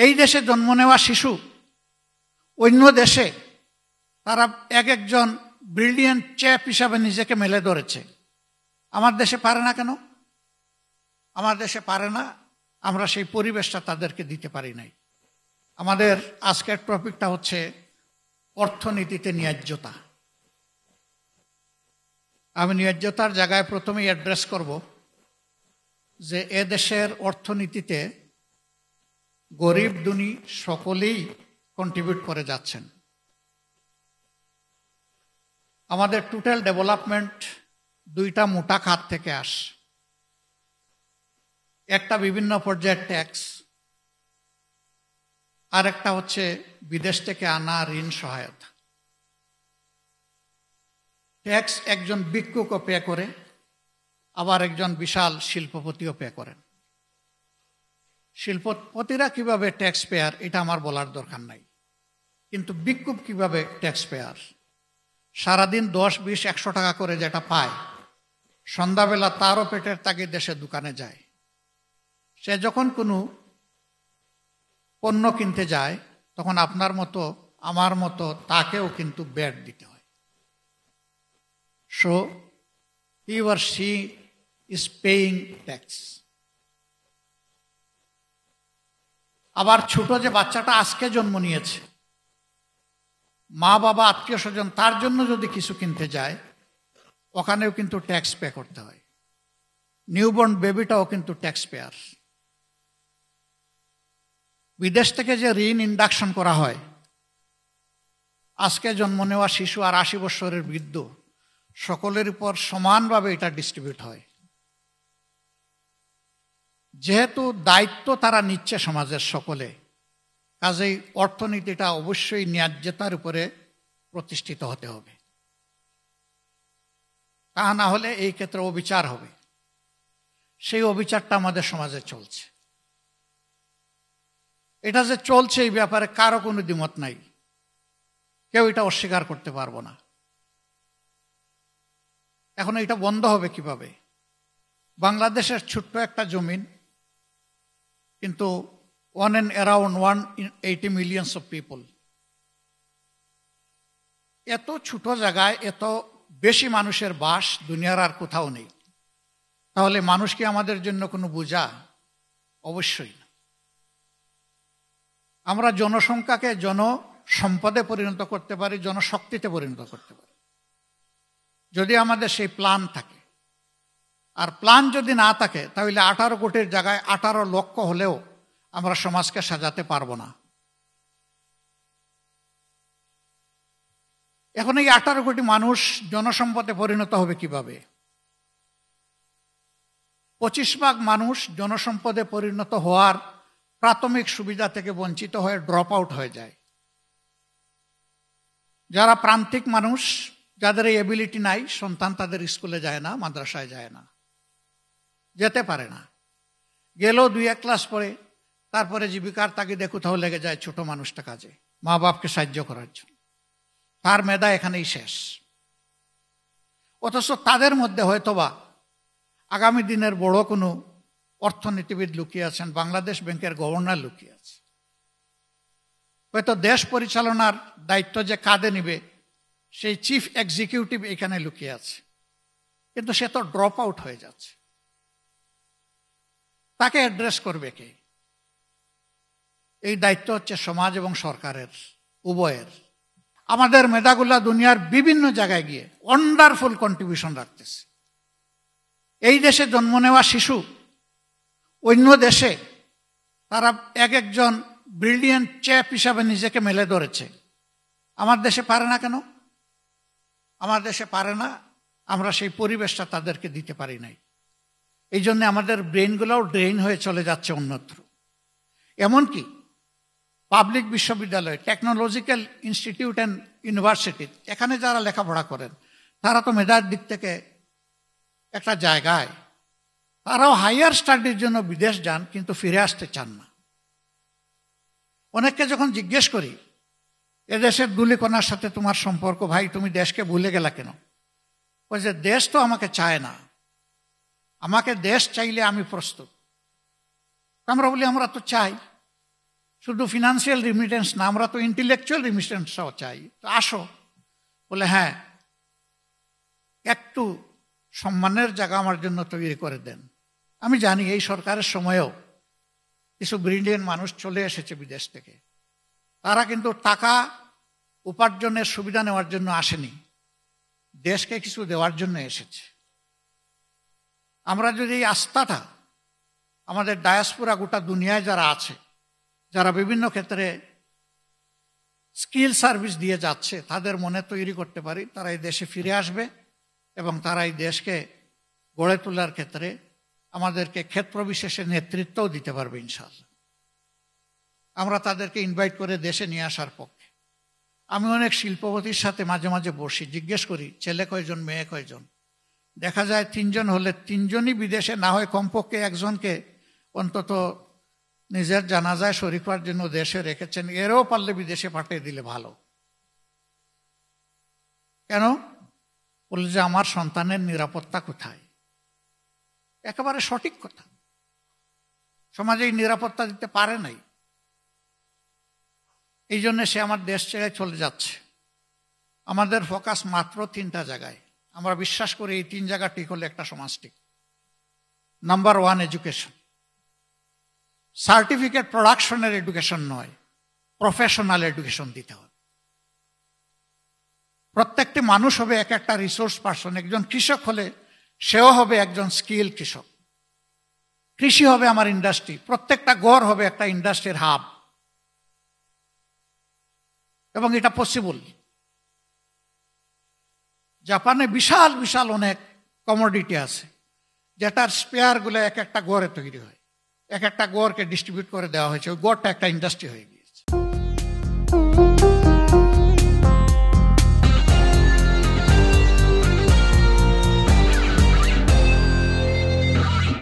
এই দেশে জন্ম নেওয়া শিশু অন্য দেশে তারা এক একজন ব্রিলিয়েন্ট চ্যাপ হিসাবে নিজেকে মেলে ধরেছে। আমার দেশে পারে না কেন? আমার দেশে পারে না, আমরা সেই পরিবেশটা তাদেরকে দিতে পারি নাই। আমাদের আজকের টপিকটা হচ্ছে অর্থনীতিতে ন্যায্যতা। আমি ন্যায্যতার জায়গায় প্রথমেই অ্যাড্রেস করব যে এদেশের অর্থনীতিতে গরিব ধনী সকলেই কন্ট্রিবিউট করে যাচ্ছেন। আমাদের টোটাল ডেভেলপমেন্ট দুইটা মোটা খাত থেকে আসে। একটা বিভিন্ন পর্যায়ের ট্যাক্স, আর একটা হচ্ছে বিদেশ থেকে আনা ঋণ সহায়তা। ট্যাক্স একজন ভিক্ষুকও পে করে, আবার একজন বিশাল শিল্পপতিও পে করেন। শিল্পপতিরা কিভাবে ট্যাক্স পেয়ার এটা আমার বলার দরকার নাই, কিন্তু ভিক্ষুক কিভাবে ট্যাক্স পেয়ার। সারাদিন 10, 20, 100 টাকা করে যেটা পায়, সন্ধ্যাবেলা তারও পেটের তাগিদ দেশে দোকানে যায়। সে যখন কোনো পণ্য কিনতে যায় তখন আপনার মতো আমার মতো তাকেও কিন্তু ব্যাট দিতে হয়। So he or she is paying tax. আবার ছোট যে বাচ্চাটা আজকে জন্ম নিয়েছে, মা বাবা আত্মীয় স্বজন তার জন্য যদি কিছু কিনতে যায়, ওখানেও কিন্তু ট্যাক্স পে করতে হয়। নিউবর্ন বেবিটাও কিন্তু ট্যাক্স পেয়ার। বিদেশ থেকে যে ঋণ ইন্ডাকশন করা হয়, আজকে জন্ম নেওয়া শিশু আর 80 বছরের বৃদ্ধ সকলের উপর সমানভাবে এটা ডিস্ট্রিবিউট হয়। যেহেতু দায়িত্ব তারা নিচ্ছে সমাজের সকলে, কাজেই অর্থনীতিটা অবশ্যই ন্যায্যতার উপরে প্রতিষ্ঠিত হতে হবে। তা না হলে এই ক্ষেত্রে অবিচার হবে। সেই অবিচারটা আমাদের সমাজে চলছে। এটা যে চলছে এই ব্যাপারে কারো কোনো দ্বিমত নাই, কেউ এটা অস্বীকার করতে পারবো না। এখন এটা বন্ধ হবে কিভাবে? বাংলাদেশের ছোট্ট একটা জমিন, কিন্তু 1 and around 180 million of people, এত ছোট জায়গায় এত বেশি মানুষের বাস দুনিয়ার আর কোথাও নেই। তাহলে মানুষ কি আমাদের জন্য কোনো বোঝা? অবশ্যই না। আমরা জনসংখ্যাকে জনসম্পদে পরিণত করতে পারি, জনশক্তিতে পরিণত করতে পারি, যদি আমাদের সেই প্ল্যান থাকে। আর প্ল্যান যদি না থাকে তাহলে 18 কোটির জায়গায় 18 লক্ষ হলেও আমরা সমাজকে সাজাতে পারবো না। এখন এই 18 কোটি মানুষ জনসম্পদে পরিণত হবে কিভাবে? 25% মানুষ জনসম্পদে পরিণত হওয়ার প্রাথমিক সুবিধা থেকে বঞ্চিত হয়ে ড্রপ আউট হয়ে যায়। যারা প্রান্তিক মানুষ, যাদের এই এবিলিটি নাই, সন্তান তাদের স্কুলে যায় না, মাদ্রাসায় যায় না, যেতে পারে না। গেলেও 2-1 ক্লাস পরে তারপরে জীবিকার তাগিদে কোথাও লেগে যায় ছোট মানুষটা কাজে, মা বাপকে সাহায্য করার জন্য। তার মেধা এখানেই শেষ। অথচ তাদের মধ্যে হয়তোবা আগামী দিনের বড় কোনো অর্থনীতিবিদ লুকিয়ে আছেন, বাংলাদেশ ব্যাংকের গভর্নর লুকিয়ে আছে। হয়তো দেশ পরিচালনার দায়িত্ব যে কাঁধে নিবে সেই চিফ এক্সিকিউটিভ এখানে লুকিয়ে আছে, কিন্তু সে তো ড্রপ আউট হয়ে যাচ্ছে। তাকে অ্যাড্রেস করবে কে? এই দায়িত্ব হচ্ছে সমাজ এবং সরকারের, উভয়ের। আমাদের মেধাগুলা দুনিয়ার বিভিন্ন জায়গায় গিয়ে ওয়ান্ডারফুল কন্ট্রিবিউশন রাখতেছে। এই দেশে জন্ম নেওয়া শিশু অন্য দেশে তারা এক একজন ব্রিলিয়েন্ট চ্যাপ হিসাবে নিজেকে মেলে ধরেছে। আমার দেশে পারে না কেন? আমার দেশে পারে না, আমরা সেই পরিবেশটা তাদেরকে দিতে পারি নাই। এই জন্য আমাদের ব্রেনগুলোও ড্রেইন হয়ে চলে যাচ্ছে অন্যত্র। এমনকি পাবলিক বিশ্ববিদ্যালয়, টেকনোলজিক্যাল ইনস্টিটিউট অ্যান্ড ইউনিভার্সিটি, এখানে যারা লেখাপড়া করেন তারা তো মেধার দিক থেকে একটা জায়গায়, তারাও হাইয়ার স্টাডির জন্য বিদেশ যান, কিন্তু ফিরে আসতে চান না। অনেককে যখন জিজ্ঞেস করি এদেশের ধূলিকণার সাথে তোমার সম্পর্ক, ভাই তুমি দেশকে ভুলে গেলা কেন? ওই যে দেশ তো আমাকে চায় না, আমাকে দেশ চাইলে আমি প্রস্তুত। আমরা বলি আমরা তো চাই, শুধু ফিনান্সিয়াল রিমিটেন্স না, আমরা তো ইন্টেলেকচুয়াল রিমিটেন্সটাও চাই। তো আসো। বলে হ্যাঁ, একটু সম্মানের জায়গা আমার জন্য তৈরি করে দেন। আমি জানি এই সরকারের সময়েও কিছু ব্রিলিয়েন্ট মানুষ চলে এসেছে বিদেশ থেকে। তারা কিন্তু টাকা উপার্জনের সুবিধা নেওয়ার জন্য আসেনি, দেশকে কিছু দেওয়ার জন্য এসেছে। আমরা যদি এই আস্থাটা আমাদের ডায়াসপোরা গোটা দুনিয়ায় যারা আছে, যারা বিভিন্ন ক্ষেত্রে স্কিল সার্ভিস দিয়ে যাচ্ছে, তাদের মনে তৈরি করতে পারি, তারা এই দেশে ফিরে আসবে এবং তারা এই দেশকে গড়ে তোলার ক্ষেত্রে আমাদেরকে ক্ষেত্র বিশেষে নেতৃত্বও দিতে পারবে ইনশাআল্লাহ। আমরা তাদেরকে ইনভাইট করে দেশে নিয়ে আসার পক্ষে। আমি অনেক শিল্পপতির সাথে মাঝে মাঝে বসি, জিজ্ঞেস করি ছেলে কয়জন, মেয়ে কয়জন। দেখা যায় 3 জন হলে 3 জনই বিদেশে, না হয় কমপক্ষে একজনকে অন্তত নিজের জানাজায় শরীক হওয়ার জন্য দেশে রেখেছেন। এরও পারলে বিদেশে পাঠিয়ে দিলে ভালো। কেন? বললে যে আমার সন্তানের নিরাপত্তা কোথায়। একেবারে সঠিক কথা। সমাজে এই নিরাপত্তা দিতে পারে নাই, এই জন্য সে আমার দেশ ছেড়ে চলে যাচ্ছে। আমাদের ফোকাস মাত্র 3টা জায়গায়। আমরা বিশ্বাস করি এই 3 জায়গা ঠিক হলে একটা সমাজ ঠিক। Number 1, education. সার্টিফিকেট প্রোডাকশনের এডুকেশন নয়, প্রফেশনাল এডুকেশন দিতে হবে। প্রত্যেকটি মানুষ হবে এক একটা রিসোর্স পার্সন। একজন কৃষক হলে সেও হবে একজন স্কিল কৃষক। কৃষি হবে আমার ইন্ডাস্ট্রি, প্রত্যেকটা গড় হবে একটা ইন্ডাস্ট্রির হাব। এবং এটা পসিবল। জাপানে বিশাল বিশাল অনেক কমোডিটি আছে, যেটার স্পেয়ারগুলো এক একটা গড়ে তৈরি হয়, এক একটা গড়কে ডিস্ট্রিবিউট করে দেওয়া হয়েছে, ওই গড়টা একটা ইন্ডাস্ট্রি হয়ে গিয়েছে।